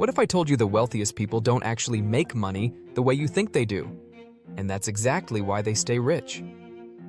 What if I told you the wealthiest people don't actually make money the way you think they do? And that's exactly why they stay rich.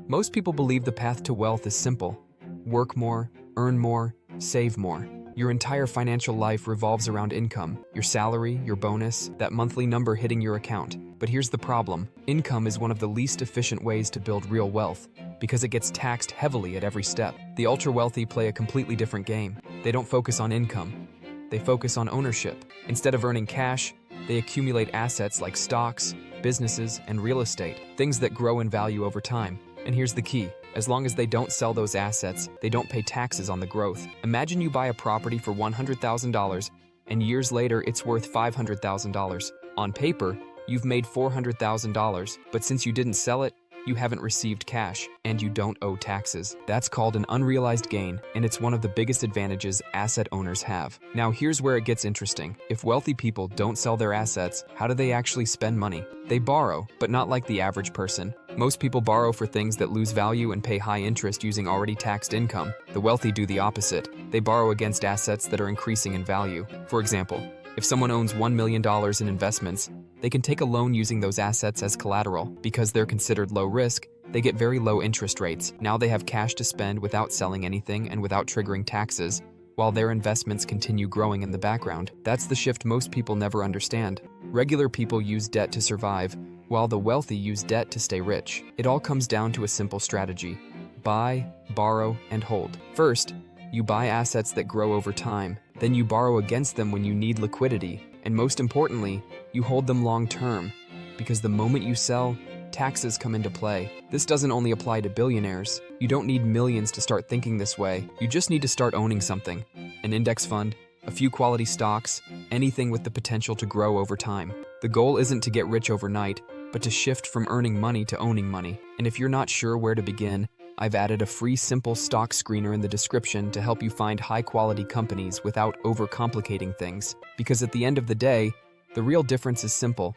Most people believe the path to wealth is simple. Work more, earn more, save more. Your entire financial life revolves around income, your salary, your bonus, that monthly number hitting your account. But here's the problem. Income is one of the least efficient ways to build real wealth because it gets taxed heavily at every step. The ultra-wealthy play a completely different game. They don't focus on income. They focus on ownership. Instead of earning cash, they accumulate assets like stocks, businesses, and real estate, things that grow in value over time. And here's the key. As long as they don't sell those assets, they don't pay taxes on the growth. Imagine you buy a property for $100,000, and years later it's worth $500,000. On paper, you've made $400,000, but since you didn't sell it, you haven't received cash, and you don't owe taxes. That's called an unrealized gain, and it's one of the biggest advantages asset owners have. Now here's where it gets interesting. If wealthy people don't sell their assets, how do they actually spend money? They borrow, but not like the average person. Most people borrow for things that lose value and pay high interest using already taxed income. The wealthy do the opposite. They borrow against assets that are increasing in value. For example, if someone owns $1 million in investments, they can take a loan using those assets as collateral. Because they're considered low risk, they get very low interest rates. Now they have cash to spend without selling anything and without triggering taxes, while their investments continue growing in the background. That's the shift most people never understand. Regular people use debt to survive, while the wealthy use debt to stay rich. It all comes down to a simple strategy: buy, borrow, and hold. First, you buy assets that grow over time. Then you borrow against them when you need liquidity. And most importantly, you hold them long term, because the moment you sell, taxes come into play. This doesn't only apply to billionaires. You don't need millions to start thinking this way. You just need to start owning something. An index fund, a few quality stocks, anything with the potential to grow over time. The goal isn't to get rich overnight, but to shift from earning money to owning money. And if you're not sure where to begin, I've added a free simple stock screener in the description to help you find high-quality companies without overcomplicating things. Because at the end of the day, the real difference is simple.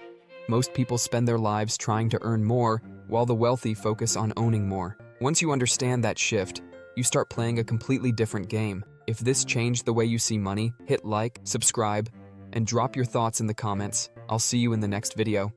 Most people spend their lives trying to earn more, while the wealthy focus on owning more. Once you understand that shift, you start playing a completely different game. If this changed the way you see money, hit like, subscribe, and drop your thoughts in the comments. I'll see you in the next video.